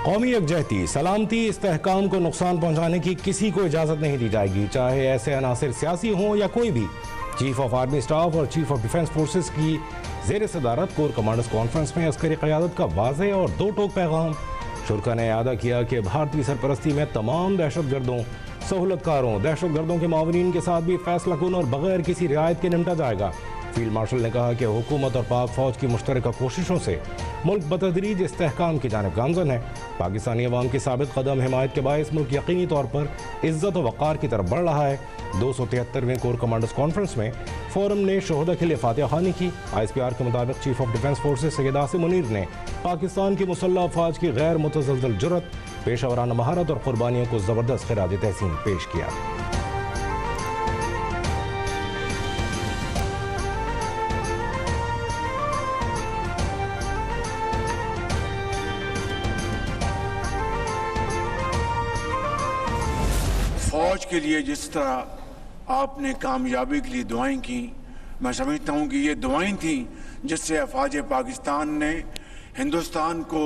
कौमी यकजहती, सलामती, इस्तेहकाम को नुकसान पहुँचाने की किसी को इजाज़त नहीं दी जाएगी, चाहे ऐसे अनासिर सियासी हों या कोई भी। चीफ ऑफ आर्मी स्टाफ और चीफ ऑफ डिफेंस फोर्सेस की ज़ेर सदारत कोर कमांडर्स कॉन्फ्रेंस में अस्करी क़यादत का वाज़ेह और दो टोक पैगाम। शुरा ने अदा किया कि भारतीय सरपरस्ती में तमाम दहशत गर्दों, सहूलतकारों, दहशत गर्दों के मावरीन के साथ भी फैसला कुन और बगैर किसी रियायत के निपटा जाएगा। फील्ड मार्शल ने कहा कि हुकूमत और पाक फौज की मुश्तरका कोशिशों से मुल्क बतदरीज इस्तेहकाम की जानिब गामजन है। पाकिस्तानी अवाम की साबित कदम हिमायत के बायस मुल्क यकीनी तौर पर इज्जत और वक़ार की तरफ बढ़ रहा है। 273वें कोर कमांडर्स कॉन्फ्रेंस में फोरम ने शोहदा के लिए फातिहा खानी की। ISPR के मुताबिक chief of defence forces Syed Asim Munir ने पाकिस्तान की मुसल्लह अफवाज की गैर मुतज़लज़ल जुर्रत, पेशावराना महारत और कुर्बानियों को ज़बरदस्त खिराज तहसीन पेश किया। फौज के लिए जिस तरह आपने कामयाबी के लिए दुआएं की, मैं समझता हूं कि ये दुआएं थी जिससे अफवाज पाकिस्तान ने हिंदुस्तान को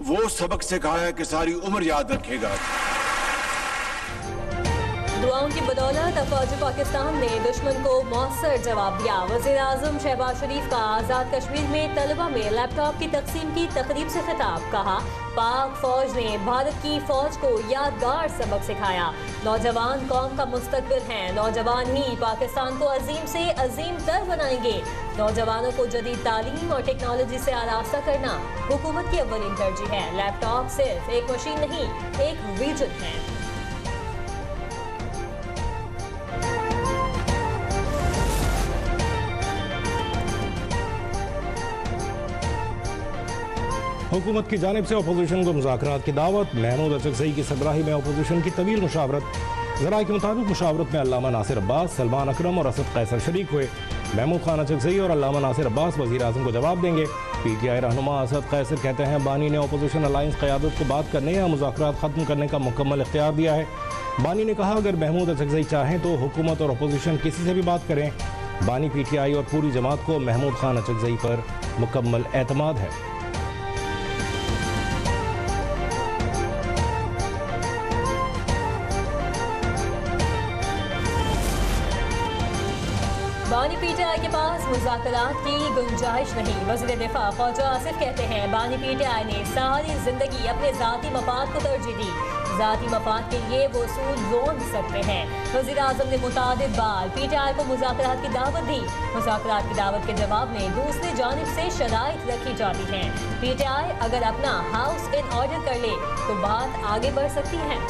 वो सबक सिखाया कि सारी उम्र याद रखेगा। दुआओं की बदौलत अफवाज पाकिस्तान ने दुश्मन को मौसर जवाब दिया। वज़ीर आज़म शहबाज शरीफ का आज़ाद कश्मीर में तलबा में लैपटॉप की तकसीम की तकरीब से खिताब। कहा, पाक फौज ने भारत की फौज को यादगार सबक सिखाया। नौजवान कौम का मुस्तकबिल हैं, नौजवान ही पाकिस्तान को अजीम से अजीम तर बनाएंगे। नौजवानों को जदीद तालीम और टेक्नोलॉजी से आरास्ता करना हुकूमत की अव्वलीन तरजीह है। लैपटॉप सिर्फ एक मशीन नहीं, एक विजन है। हुकूमत की जानिब से अपोजिशन को मुज़ाकरात की दावत। महमूद अचकज़ई की सरबराही में अपोजिशन की तवील मुशावरत। ज़राए के मुताबिक मुशावरत में अल्लामा नासिर अब्बास, सलमान अकरम और असद कैसर शरीक हुए। महमूद खान अचकज़ई और अल्लामा नासिर अब्बास वज़ीर आज़म को जवाब देंगे। PTI रहनुमा असद कैसर कहते हैं, बानी ने अपोजिशन अलायंस क़यादत को बात करने या मुज़ाकरात ख़त्म करने का मुकम्मल इख्तियार दिया है। बानी ने कहा, अगर महमूद अचकज़ई चाहें तो हुकूमत और अपोजिशन किसी से भी बात करें। बानी, PTI और पूरी जमात को महमूद खान अचकज़ई पर मुकम्मल एतमाद है। बानी PTI के पास मुज़ाकरात की गुंजाइश नहीं। वज़ीर दिफा ख्वाजा आसिफ कहते हैं, बानी PTI ने सारी जिंदगी अपने ज़ाती मफाद को तरजीह दी। ज़ाती मफाद के लिए वो सूल जोड़ सकते हैं। वज़ीर आज़म ने मुतादिद बार PTI को मुज़ाकरात की दावत दी। मुज़ाकरात की दावत के जवाब में दूसरी जानिब से शराइत रखी जाती हैं। PTI अगर अपना हाउस इन ऑर्डर कर ले तो बात आगे बढ़ सकती है।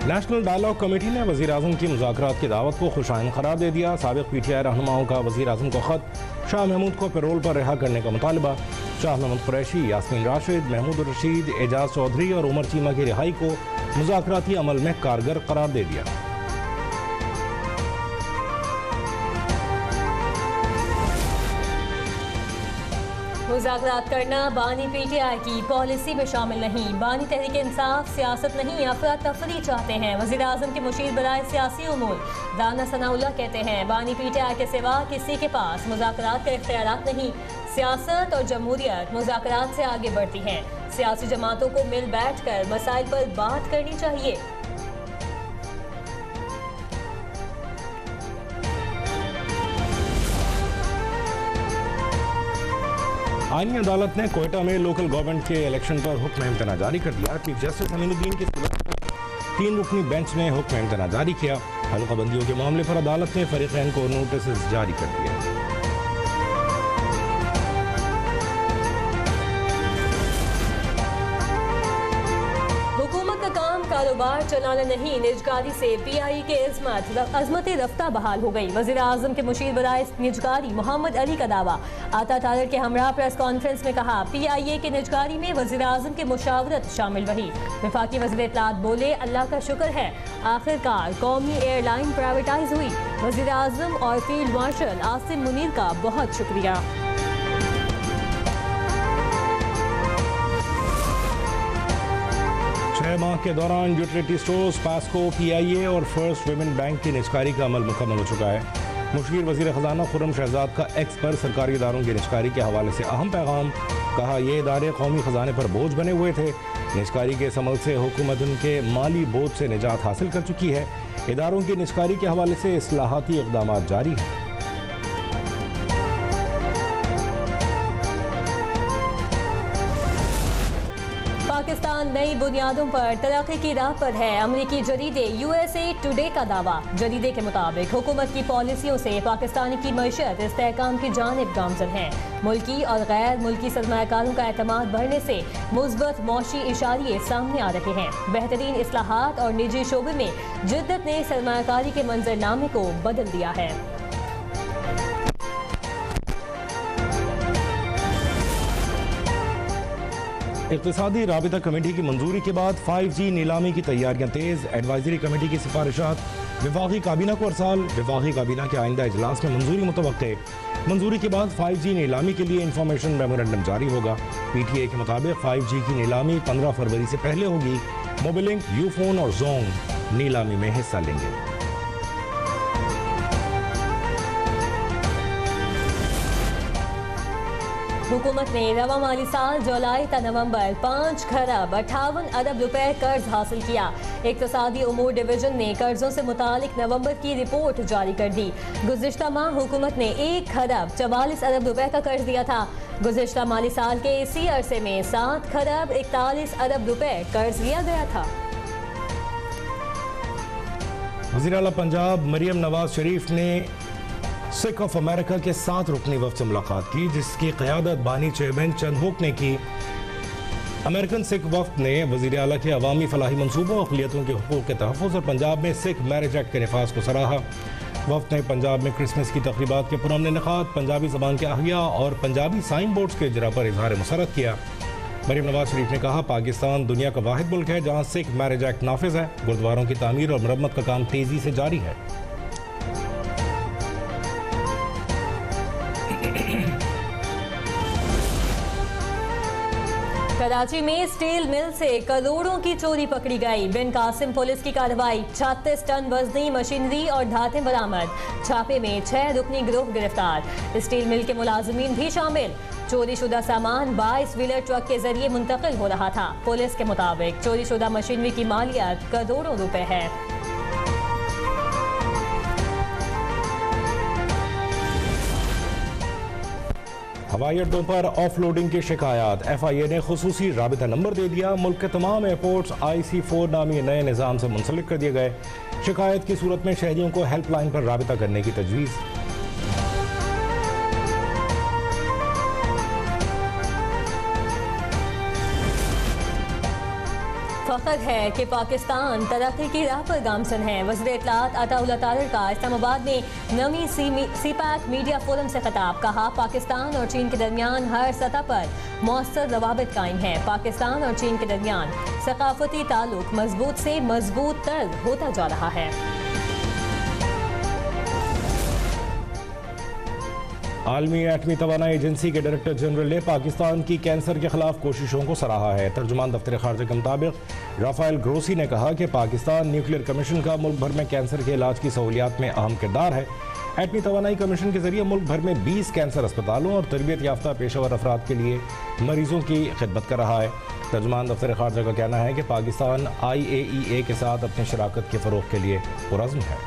नेशनल डायलॉग कमेटी ने वज़ीर आज़म की मुज़ाकरात की दावत को खुशाइन करार दे दिया। साबिक़ PTI रहनुमाओं का वज़ीर आज़म को ख़त। शाह महमूद को पैरोल पर रिहा करने का मुतालबा। शाह महमूद कुरैशी, यास्मीन राशिद, महमूद रशीद, एजाज चौधरी और उमर चीमा की रिहाई को मुज़ाकराती अमल में कारगर करार दे दिया। मुज़ाकरात करना बानी PTI की पॉलिसी में शामिल नहीं। बानी तहरीक इंसाफ सियासत नहीं, अफरा तफरी चाहते हैं। वज़ीर आज़म के मुशीर बराए सियासी उमूर राना सनाउल्लाह कहते हैं, बानी PTI के सिवा किसी के पास मुज़ाकरात का इख्तियारात नहीं। सियासत और जमहूरियत मुज़ाकरात से आगे बढ़ती हैं। सियासी जमातों को मिल बैठ कर मसाइल पर बात करनी चाहिए। आईनी अदालत ने कोयटा में लोकल गवर्नमेंट के इलेक्शन पर हुक्म इम्तना जारी कर दिया। चीफ जस्टिस अमीनुद्दीन की 3 रुकनी बेंच ने हुक्म इम्तना जारी किया। हल्काबंदियों के मामले पर अदालत ने फरीकैन को नोटिस जारी कर दिया। कारोबार चलाना नहीं, निजकारी से PI के अजमत रफ्ता बहाल हो गई। वज़ीर आज़म के मुशीर बराए निजकारी मोहम्मद अली का दावा। आता तारर के हमरा प्रेस कॉन्फ्रेंस में कहा, PIA के निजकारी में वज़ीर आज़म की मुशावरत शामिल रही। वफाकी वज़ीर इत्तलात बोले, अल्लाह का शुक्र है आखिरकार कौमी एयरलाइन प्राइवेटाइज हुई। वज़ीर आज़म और फील्ड मार्शल आसिम मुनीर का बहुत शुक्रिया। 6 माह के दौरान यूटिलिटी स्टोर्स, पास्को, PIA और फर्स्ट विमेन बैंक की निजकारी का अमल मुकम्मल हो चुका है। मुशीर वज़ीर ख़जाना खुर्रम शहजाद का एक्स पर सरकारी इदारों की निजकारी के हवाले से अहम पैगाम। कहा, ये इदारे कौमी ख़जाने पर बोझ बने हुए थे। निजकारी के इस अमल से हुकूमत उनके माली बोझ से निजात हासिल कर चुकी है। इदारों की निजकारी के हवाले से इस्लाहाती इक़दाम जारी हैं। पाकिस्तान नई बुनियादों पर तरक्की की राह पर है। अमरीकी जरीदे USA टुडे का दावा। जरीदे के मुताबिक हुकूमत की पॉलिसियों से पाकिस्तान की मईशत इस्तेहकाम की जानिब गामजन है। मुल्की और गैर मुल्की सरमायाकारों का एतमाद बढ़ने से मुस्बत मौशी इशारे सामने आ रहे हैं। बेहतरीन इस्लाहात और निजी शोबे में जिद्दत ने सरमायाकारी के मंजरनामे को बदल दिया है। इक़्तिसादी राबिता कमेटी की मंजूरी के बाद 5G नीलामी की तैयारियां तेज। एडवाइजरी कमेटी की सिफारिशात वफाकी काबीना को अरसाल। वफाकी काबीना के आइंदा इजलास में मंजूरी मुतवक्के। मंजूरी के बाद 5G नीलामी के लिए इंफॉर्मेशन मेमोरेंडम जारी होगा। PTA के मुताबिक 5G की नीलामी 15 फरवरी से पहले होगी। मोबिलिंक, यूफोन और जोंग नीलामी में हिस्सा लेंगे। हुकूमत ने रवा माली साल जुलाई ता नवंबर 5 खरब 58 अरब रुपए कर्ज हासिल किया। इक़्तिसादी उमूर डिवीजन ने कर्जों से मुतालिक नवंबर की रिपोर्ट जारी कर दी। गुज़िश्ता माह हुकूमत ने 1 खरब 44 अरब रुपए का कर्ज दिया था। गुज़िश्ता माली साल के इसी अरसे में 7 खरब 41 अरब रुपए कर्ज लिया गया था। वज़ीर आला पंजाब मरियम नवाज शरीफ ने सिख ऑफ अमेरिका के 7 रुकनी वफ़द से मुलाकात की, जिसकी क़यादत बानी चेयरमैन चंद हुक ने की। अमेरिकन सिख वफ़द ने वज़ीर आला के अवामी फलाही मनसूबों, अक़लियतों के हुकूक़ के तहफ़्फ़ुज़ और पंजाब में सिख मैरिज एक्ट के नफाज को सराहा। वफ़द ने पंजाब में क्रिसमस की तक़रीबात के पुरअमन इनेक़ाद, पंजाबी ज़बान के अहिया और पंजाबी साइन बोर्ड्स के इजरा पर इज़हार मसरत किया। मरियम नवाज शरीफ ने कहा, पाकिस्तान दुनिया का वाहिद मुल्क है जहाँ सिख मैरिज एक्ट नाफिज है। गुरुद्वारों की तामीर और मरम्मत का काम तेज़ी से जारी है। कराची में स्टील मिल से करोड़ों की चोरी पकड़ी गई। बिन कासिम पुलिस की कार्रवाई। 36 टन वजनी मशीनरी और धातें बरामद। छापे में 6 रुकनी गिरोह गिरफ्तार। स्टील मिल के मुलाजिमीन भी शामिल। चोरी शुदा सामान 22 व्हीलर ट्रक के जरिए मुंतकिल हो रहा था। पुलिस के मुताबिक चोरी शुदा मशीनरी की मालियत करोड़ों रुपए है। हवाई अड्डों पर ऑफलोडिंग की शिकायत। FIA ने खुसूसी राबिता नंबर दे दिया। मुल्क के तमाम एयरपोर्ट्स IC4 नामी नए निज़ाम से मुंसलिक कर दिए गए। शिकायत की सूरत में शहरियों को हेल्पलाइन पर राबिता करने की तजवीज़। फख्र है कि पाकिस्तान तरक्की की राह पर गामजन है। वज़ीर इत्तलात अताउल्लाह तारर का इस्लामाबाद में नवी CPAC मीडिया फोरम से खिताब। कहा, पाकिस्तान और चीन के दरमियान हर सतह पर मौसर रवाबित कायम है। पाकिस्तान और चीन के दरमियान सकाफती ताल्लुक मजबूत से मजबूत तर होता जा रहा है। आलमी एटमी तवानाई एजेंसी के डायरेक्टर जनरल ने पाकिस्तान की कैंसर के खिलाफ कोशिशों को सराहा है। तर्जुमान दफ्तर खारजा के मुताबिक राफेल ग्रोसी ने कहा कि पाकिस्तान न्यूक्लियर कमीशन का मुल्क भर में कैंसर के इलाज की सहूलियात में अहम किरदार है। एटमी तवानाई कमीशन के जरिए मुल्क भर में 20 कैंसर अस्पतालों और तरबियत याफ्ता पेशेवर अफराद के लिए मरीजों की खिदमत कर रहा है। तर्जुमान दफ्तर खारजा का कहना है कि पाकिस्तान IAEA के साथ अपनी शराकत के फ़रोग़ के लिए पुरज़्म है।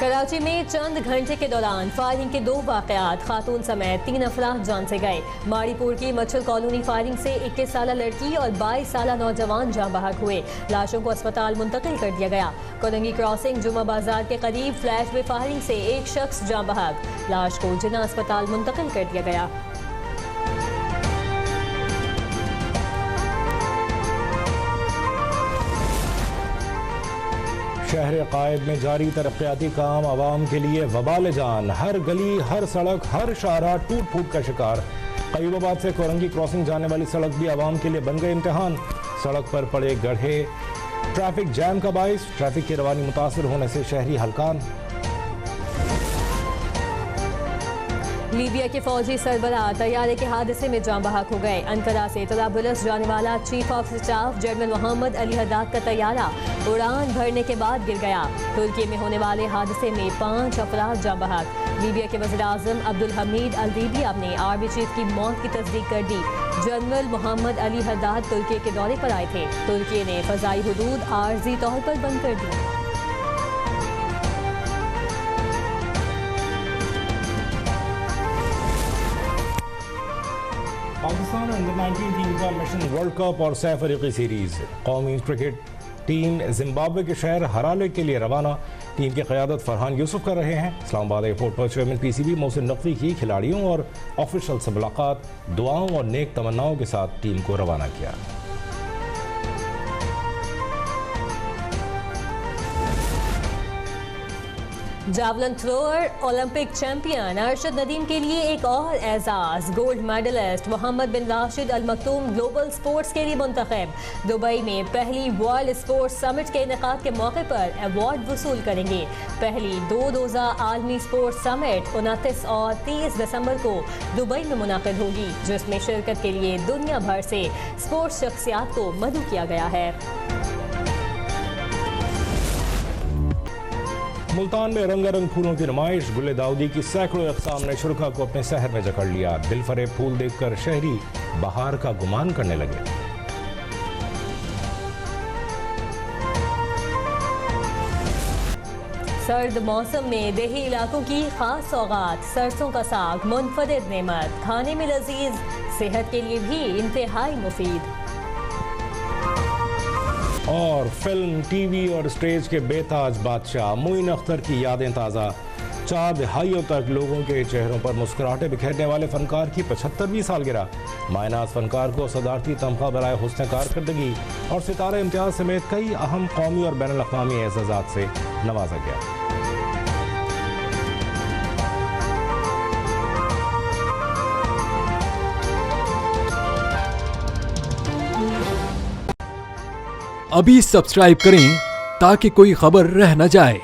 कराची में चंद घंटे के दौरान फायरिंग के 2 वाक़यात, खातून समेत 3 अफराद जान से गए। माड़ीपुर की मच्छर कॉलोनी फायरिंग से 21 साल लड़की और 22 साल नौजवान जाँ बहक हुए। लाशों को अस्पताल मुंतकिल कर दिया गया। कोरंगी क्रॉसिंग जुमा बाजार के करीब फ्लैश में फायरिंग से एक शख्स जाँ बहक। लाश को जिन्ना अस्पताल मुंतकिल कर दिया गया। शहर कायद में जारी तरक्याती काम आवाम के लिए वबाल जान। हर गली, हर सड़क, हर शाहरा टूट फूट का शिकार। कयूबाबाद से कोरंगी क्रॉसिंग जाने वाली सड़क भी आवाम के लिए बन गए इम्तिहान। सड़क पर पड़े गड्ढे ट्रैफिक जैम का बाइस। ट्रैफिक की रवानी मुतासर होने से शहरी हलकान। लीबिया के फौजी सरबराह तैयारे के हादसे में जान बहक हो गए। अंकारा से तराबुलस जाने वाला chief of staff general Mohammed Ali Haddad का तैयारा उड़ान भरने के बाद गिर गया। तुर्की में होने वाले हादसे में 5 अफराद जान बहक। लीबिया के वज़ीर-ए-आज़म अब्दुल हमीद अल लीबिया ने आर्मी चीफ की मौत की तस्दीक कर दी। जनरल मोहम्मद अली हद्दाद तुर्की के दौरे पर आए थे। तुर्की ने फ़ज़ाई हुदूद आर्जी तौर पर बंद कर दी। पाकिस्तान अंडर 19 टीम का मिशन वर्ल्ड कप और सैफ अफ्रीकी सीरीज। कौमी क्रिकेट टीम जिम्बाब्वे के शहर हरारे के लिए रवाना। टीम की क़यादत फरहान यूसुफ कर रहे हैं। इस्लामाबाद एयरपोर्ट पर चेयरमैन पीसीबी मोहसिन नकवी की खिलाड़ियों और ऑफिशियल से मुलाकात, दुआओं और नेक तमन्नाओं के साथ टीम को रवाना किया। Javelin thrower Olympic champion Arshad Nadeem के लिए एक और एजाज। गोल्ड मेडलिस्ट मोहम्मद बिन राशिद अल मखतूम ग्लोबल स्पोर्ट्स के लिए मुंतखब। दुबई में पहली वर्ल्ड स्पोर्ट्स समिट के इनेकाद के मौके पर अवार्ड वसूल करेंगे। पहली 2 रोज़ा आलमी स्पोर्ट्स समिट 29 और 30 दिसंबर को दुबई में मुनाकिद होगी, जिसमें शिरकत के लिए दुनिया भर से स्पोर्ट्स शख्सियात को मदऊ किया गया है। मुल्तान में रंगारंग फूलों की नुमाइश। गुले दाऊदी की सैकड़ों अक़साम ने शुरका को अपने शहर में जकड़ लिया। दिलफरेब फूल देखकर शहरी बहार का गुमान करने लगे। सर्द मौसम में देही इलाकों की खास सौगात। सरसों का साग मुनफरिद नेमत, खाने में लजीज, सेहत के लिए भी इंतहाई मुफीद। और फिल्म, टीवी और स्टेज के बेताज बादशाह मोइन अख्तर की यादें ताज़ा। 4 दहाइयों तक लोगों के चेहरों पर मुस्कुराहटें बिखेरने वाले फनकार की 75वीं सालगिरह। मायनाज फनकार को सदारती तमगा बराए हुस्न कारकर्दगी और सितारा इम्तियाज समेत कई अहम कौमी और बैनुल अक़वामी एज़ाज़ात से नवाजा गया। अभी सब्सक्राइब करें ताकि कोई खबर रह न जाए।